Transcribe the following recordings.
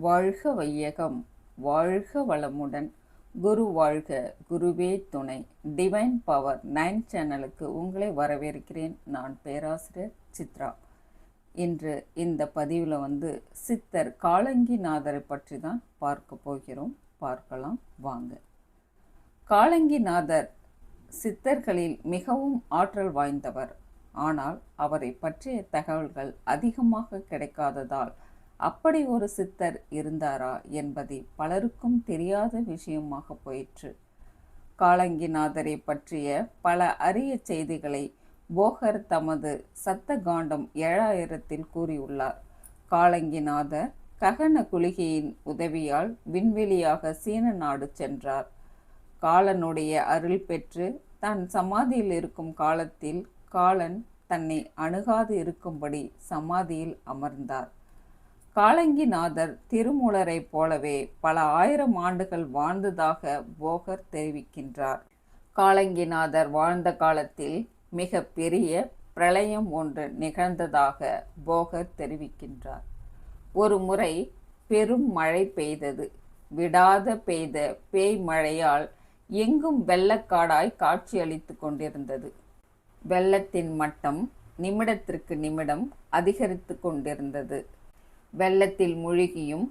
வாழ்க வையகம், வாழ்க வளமுடன். குரு வாழ்க, குருவே துணை. டிவைன் பவர் 9 சேனலுக்கு உங்களை வரவேற்கிறேன். நான் பேராசிரியர் சித்ரா. இன்று இந்த பதிவில் சித்தர் காலங்கிநாதரை பற்றி தான் பார்க்க போகிறோம். பார்க்கலாம் வாங்க. காலங்கிநாதர் சித்தர்களில் மிகவும் ஆற்றல் வாய்ந்தவர். ஆனால் அவரை பற்றிய தகவல்கள் அதிகமாக கிடைக்காததால் அப்படி ஒரு சித்தர் இருந்தாரா என்பதை பலருக்கும் தெரியாத விஷயமாக போயிற்று. காலங்கிநாதரை பற்றிய பல அரிய செய்திகளை போகர் தமது சத்த காண்டம் 7000 கூறியுள்ளார். காலங்கிநாதர் ககன குளிகையின் உதவியால் விண்வெளியாக சீன நாடு சென்றார். காலனுடைய அருள் பெற்று தன் சமாதியில் இருக்கும் காலத்தில் காலன் தன்னை அணுகாது இருக்கும்படி சமாதியில் அமர்ந்தார். காலங்கிநாதர் திருமூலரை போலவே பல 1000 ஆண்டுகள் வாழ்ந்ததாக போகர் தெரிவிக்கின்றார். காலங்கிநாதர் வாழ்ந்த காலத்தில் மிக பெரிய பிரளயம் ஒன்று நிகழ்ந்ததாக போகர் தெரிவிக்கின்றார். ஒரு முறை பெரும் மழை பெய்தது. விடாத பெய்த பேய் மழையால் எங்கும் வெள்ளக்காடாய் காட்சியளித்து கொண்டிருந்தது. வெள்ளத்தின் மட்டம் நிமிடத்திற்கு நிமிடம் அதிகரித்து கொண்டிருந்தது. வெள்ளத்தில் மூழ்கியும்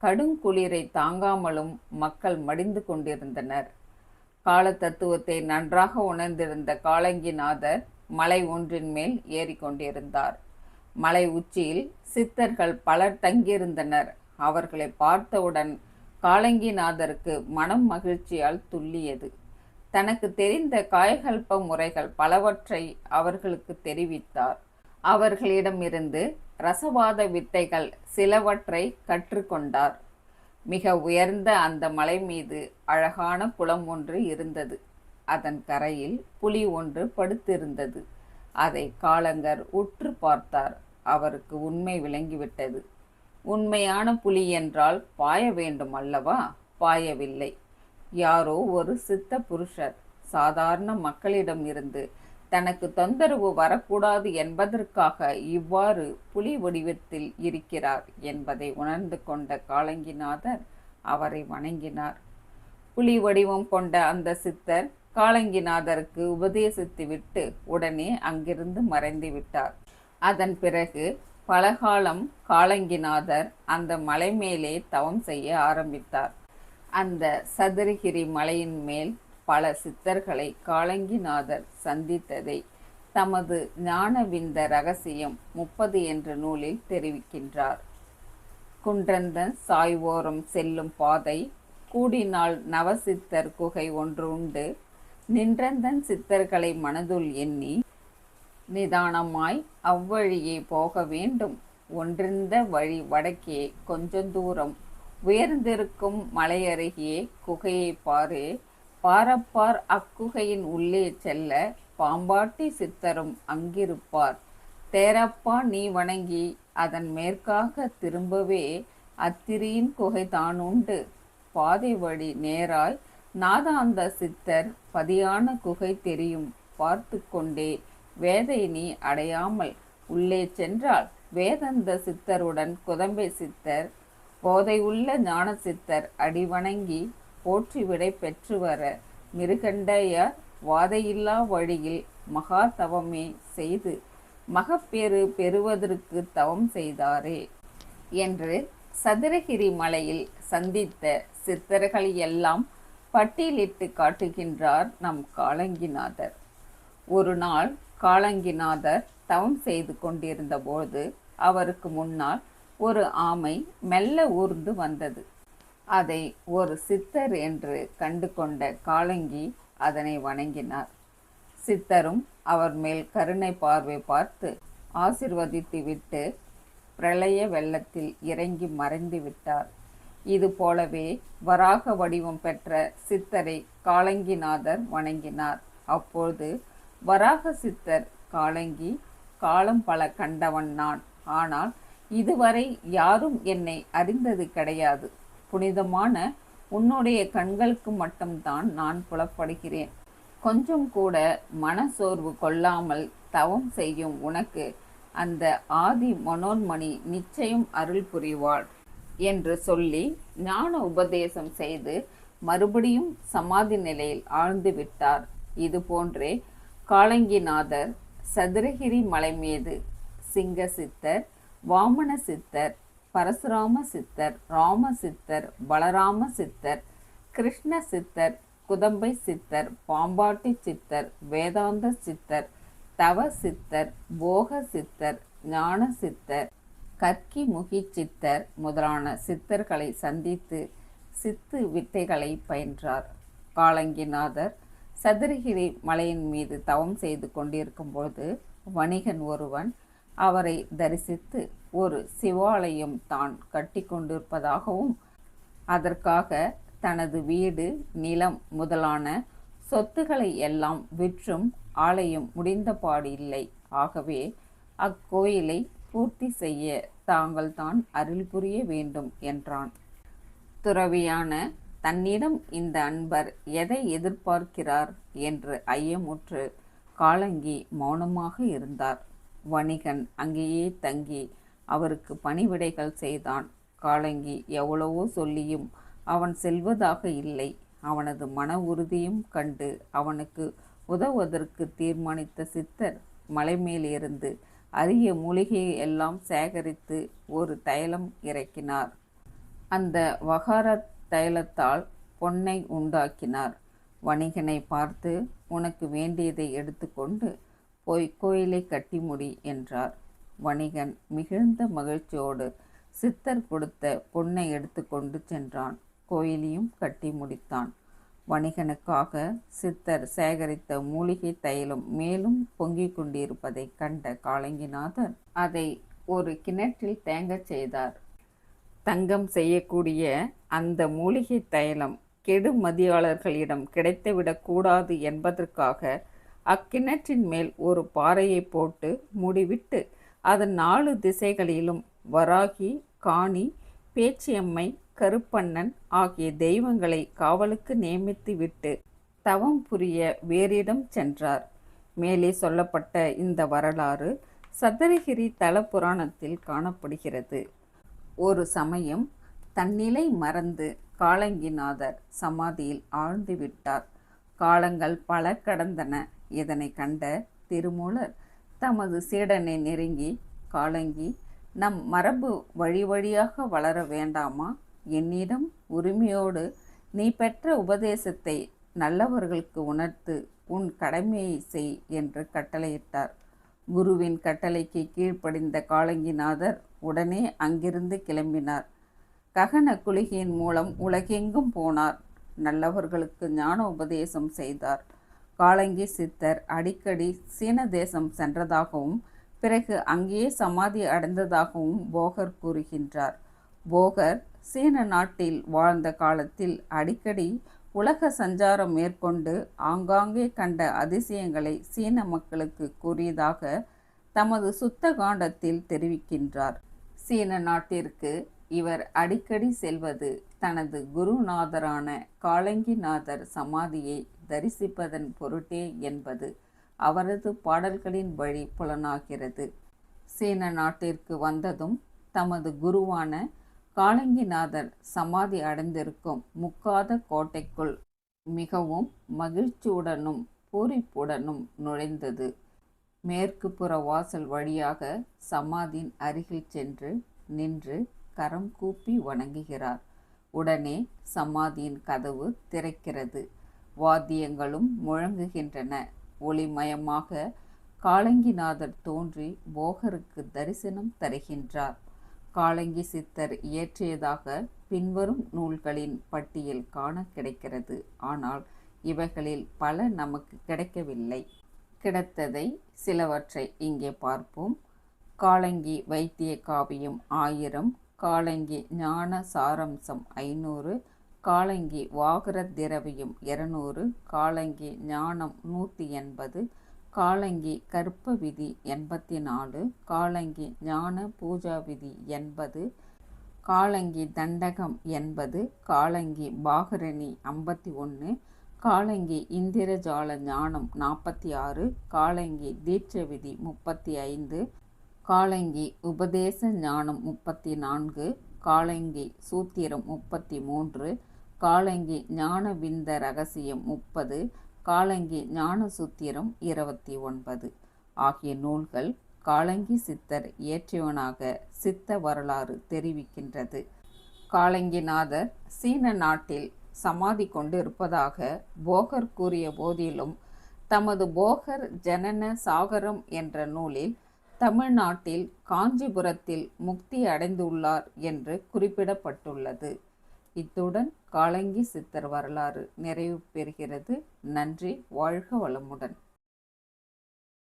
கடுங்குளிரை தாங்காமலும் மக்கள் மடிந்து கொண்டிருந்தனர். கால தத்துவத்தை நன்றாக உணர்ந்திருந்த காலங்கிநாதர் மலை ஒன்றின் மேல் ஏறிக்கொண்டிருந்தார். மலை உச்சியில் சித்தர்கள் பலர் தங்கியிருந்தனர். அவர்களை பார்த்தவுடன் காலங்கிநாதருக்கு மனம் மகிழ்ச்சியால் துள்ளியது. தனக்கு தெரிந்த காயகல்ப முறைகள் பலவற்றை அவர்களுக்கு தெரிவித்தார். அவர்களிடமிருந்து ரசவாத வித்தைகள் சிலவற்றை கற்றுக்கொண்டார். மிக உயர்ந்த அந்த மலை மீது அழகான குளம் ஒன்று இருந்தது. அதன் கரையில் புலி ஒன்று படுத்திருந்தது. அதை காலங்கர் உற்று பார்த்தார். அவருக்கு உண்மை விளங்கிவிட்டது. உண்மையான புலி என்றால் பாய வேண்டும் அல்லவா? பாயவில்லை. யாரோ ஒரு சித்த புருஷர் சாதாரண மக்களிடம் இருந்து தனக்கு தொந்தரவு வரக்கூடாது என்பதற்காக இவ்வாறு புலி வடிவத்தில் இருக்கிறார் என்பதை உணர்ந்து கொண்ட காலங்கிநாதர் அவரை வணங்கினார். புலி வடிவம் கொண்ட அந்த சித்தர் காலங்கிநாதருக்கு உபதேசித்து விட்டு உடனே அங்கிருந்து மறைந்து விட்டார். அதன் பிறகு பலகாலம் காலங்கிநாதர் அந்த மலை மேலே தவம் செய்ய ஆரம்பித்தார். அந்த சதுரகிரி மலையின் மேல் பல சித்தர்களை காலங்கிநாதர் சந்தித்ததை தமது ஞானவிந்த ரகசியம் 30 என்ற நூலில் தெரிவிக்கின்றார். குன்றந்தன் சாய்வோரம் செல்லும் பாதை கூடினால் நவசித்தர் குகை ஒன்று உண்டு. நின்றந்தன் சித்தர்களை மனதுள் எண்ணி நிதானமாய் அவ்வழியே போக வேண்டும். ஒன்றிருந்த வழி வடக்கே கொஞ்சந்தூரம் உயர்ந்திருக்கும் மலையருகே குகையை பாரு. பாரப்பார் அக்குகையின் உள்ளே செல்ல பாம்பாட்டி சித்தரும் அங்கிருப்பார். தேரப்பா நீ வணங்கி அதன் மேற்காக திரும்பவே அத்திரியின் குகை தானுண்டு. பாதை வழி நேராய் நாதாந்த சித்தர் பதியான குகை தெரியும். பார்த்து கொண்டே வேதை நீ அடையாமல் உள்ளே சென்றால் வேதந்த சித்தருடன் குதம்பை சித்தர் போதையுள்ள ஞான சித்தர் அடிவணங்கி போற்றி விடை பெற்று வர மிருகண்டையர் வாதையில்லா வழியில் மகா தவமே செய்து மகப்பேறு பெறுவதற்கு தவம் செய்தாரே என்று சதுரகிரி மலையில் சந்தித்த சித்தர்கள் எல்லாம் பட்டியலிட்டு காட்டுகின்றார் நம் காலங்கிநாதர். ஒரு நாள் காலங்கிநாதர் தவம் செய்து கொண்டிருந்த போது அவருக்கு முன்னால் ஒரு ஆமை மெல்ல ஊர்ந்து வந்தது. அதை ஒரு சித்தர் என்று கண்டு கொண்ட காலங்கி அதனை வணங்கினார். சித்தரும் அவர் மேல் கருணை பார்வை பார்த்து ஆசிர்வதித்து விட்டு பிரளய வெள்ளத்தில் இறங்கி மறைந்து விட்டார். இது போலவே வராக வடிவம் பெற்ற சித்தரை காலங்கிநாதர் வணங்கினார். அப்போது வராக சித்தர் காலங்கி, காலம் பல கண்டவன் நான், ஆனால் இதுவரை யாரும் என்னை அறிந்தது கிடையாது. புனிதமான உன்னுடைய கண்களுக்கு மட்டும்தான் நான் புலப்படுகிறேன். கொஞ்சம் கூட மனசோர்வு கொள்ளாமல் தவம் செய்யும் உனக்கு அந்த ஆதி மனோன்மணி நிச்சயம் அருள் புரிவாள். என்று சொல்லி ஞான உபதேசம் செய்து மறுபடியும் சமாதி நிலையில் ஆழ்ந்து விட்டார். இது போன்றே காலங்கிநாதர் சதுரகிரி மலை மீது சிங்க சித்தர், வாமன சித்தர், பரசுராம சித்தர், ராம சித்தர், பலராம சித்தர், கிருஷ்ண சித்தர், குதம்பை சித்தர், பாம்பாட்டி சித்தர், வேதாந்த சித்தர், தவ சித்தர், போக சித்தர், ஞான சித்தர், கற்கி முகி சித்தர் முதலான சித்தர்களை சந்தித்து சித்து வித்தைகளை பயின்றார். காலங்கிநாதர் சதுரகிரி மலையின் மீது தவம் செய்து கொண்டிருக்கும் பொழுது வணிகன் ஒருவன் அவரை தரிசித்து ஒரு சிவாலயம் தான் கட்டி கொண்டிருப்பதாகவும் அதற்காக தனது வீடு, நிலம் முதலான சொத்துக்களை எல்லாம் விற்றும் ஆலயம் முடிந்தபாடு இல்லை. ஆகவே அக்கோயிலை பூர்த்தி செய்ய தாங்கள் தான் அருள் புரிய வேண்டும் என்றான். துறவியான தன்னிடம் இந்த அன்பர் எதை எதிர்பார்க்கிறார் என்று ஐயமுற்று காலங்கி மௌனமாக இருந்தார். வணிகன் அங்கேயே தங்கி அவருக்கு பணிவிடைகள் செய்தான். காலங்கி எவ்வளவோ சொல்லியும் அவன் செல்வதாக இல்லை. அவனது மன உறுதியும் கண்டு அவனுக்கு உதவுவதற்கு தீர்மானித்த சித்தர் மலை மேலிருந்து அரிய மூலிகையை எல்லாம் சேகரித்து ஒரு தைலம் இறக்கினார். அந்த வகார தைலத்தால் பொன்னை உண்டாக்கினார். வணிகனை பார்த்து, உனக்கு வேண்டியதை எடுத்துக்கொண்டு போய் கோயிலை கட்டி முடி என்றார். வணிகன் மிகுந்த மகிழ்ச்சியோடு சித்தர் கொடுத்த பொன்னை எடுத்துக்கொண்டு சென்றான். கோயிலையும் கட்டி முடித்தான். வணிகனுக்காக சித்தர் சேகரித்த மூலிகை தைலம் மேலும் பொங்கிக் கொண்டிருப்பதை கண்ட காலங்கிநாதர் அதை ஒரு கிணற்றில் தேங்கச் செய்தார். தங்கம் செய்யக்கூடிய அந்த மூலிகை தைலம் கெடுமதியாளர்களிடம் கிடைத்துவிடக்கூடாது என்பதற்காக அக்கிணற்றின் மேல் ஒரு பாறையை போட்டு மூடிவிட்டு அதன் 4 திசைகளிலும் வராகி, காணி, பேச்சியம்மை, கருப்பண்ணன் ஆகிய தெய்வங்களை காவலுக்கு நியமித்து விட்டு தவம் புரிய வேறிடம் சென்றார். மேலே சொல்லப்பட்ட இந்த வரலாறு சதுரகிரி தல புராணத்தில் காணப்படுகிறது. ஒரு சமயம் தன்னிலை மறந்து காலங்கிநாதர் சமாதியில் ஆழ்ந்து விட்டார். காலங்கள் பல கடந்தன. இதனை கண்ட திருமூலர் தமது சீடனை நெருங்கி, காலங்கி, நம் மரபு வழி வழியாக வளர வேண்டாமா? என்னிடம் உரிமையோடு நீ பெற்ற உபதேசத்தை நல்லவர்களுக்கு உணர்த்து உன் கடமையை செய் என்று கட்டளையிட்டார். குருவின் கட்டளைக்கு கீழ்ப்படிந்த காலங்கிநாதர் உடனே அங்கிருந்து கிளம்பினார். ககன குளிகையின் மூலம் உலகெங்கும் போனார். நல்லவர்களுக்கு ஞான உபதேசம் செய்தார். காலங்கி சித்தர் அடிக்கடி சீன தேசம் சென்றதாகவும் பிறகு அங்கேயே சமாதி அடைந்ததாகவும் போகர் கூறுகின்றார். போகர் சீன நாட்டில் வாழ்ந்த காலத்தில் அடிக்கடி உலக சஞ்சாரம் மேற்கொண்டு ஆங்காங்கே கண்ட அதிசயங்களை சீன மக்களுக்கு கூறியதாக தமது சுத்த காண்டத்தில் தெரிவிக்கின்றார். சீன நாட்டிற்கு இவர் அடிக்கடி செல்வது தனது குருநாதரான காலங்கிநாதர் சமாதியை தரிசிப்பதன் பொருட்டே என்பது அவரது பாடல்களின் வழி புலனாகிறது. சீன நாட்டிற்கு வந்ததும் தமது குருவான காலங்கிநாதர் சமாதி அடைந்திருக்கும் முக்காத கோட்டைக்குள் மிகவும் மகிழ்ச்சியுடனும் பூரிப்புடனும் நுழைந்தது. மேற்கு புற வாசல் வழியாக சமாதியின் அருகில் சென்று நின்று கரம் கூப்பி வணங்குகிறார். உடனே சமாதியின் கதவு திறக்கிறது. வாத்தியங்களும் முழங்குகின்றன. ஒளிமயமாக காலங்கிநாதர் தோன்றி போகருக்கு தரிசனம் தருகின்றார். காலங்கி சித்தர் இயற்றியதாக பின்வரும் நூல்களின் பட்டியல் காண கிடைக்கிறது. ஆனால் இவைகளில் பல நமக்கு கிடைக்கவில்லை. கிடைத்ததை சிலவற்றை இங்கே பார்ப்போம். காலங்கி வைத்திய காவியம் 1000, காலங்கி ஞான சாரம்சம் 500, காலங்கி வாகர திரவியம் 200, காலங்கி ஞானம் 180, காலங்கி கற்ப விதி 84, காலங்கி ஞான பூஜா விதி 80, காலங்கி தண்டகம் 80, காலங்கி பாகரணி 51, காலங்கி இந்திரஜால ஞானம் 46, காலங்கி தீட்ச விதி 35, காலங்கி உபதேச ஞானம் 34, காலங்கி சூத்திரம் 33, காலங்கி ஞானவிந்த ரகசியம் 30, காலங்கி ஞான சூத்திரம் 29 ஆகிய நூல்கள் காலங்கி சித்தர் இயற்றியவனாக சித்த வரலாறு தெரிவிக்கின்றது. காலங்கிநாதர் சீன நாட்டில் சமாதி கொண்டு இருப்பதாக போகர் கூறிய போதிலும் தமது போகர் ஜனன சாகரம் என்ற நூலில் தமிழ்நாட்டில் காஞ்சிபுரத்தில் முக்தி அடைந்துள்ளார் என்று குறிப்பிடப்பட்டுள்ளது. இத்துடன் காலங்கி சித்தர் வரலாறு நிறைவு பெறுகிறது. நன்றி. வாழ்க வளமுடன்.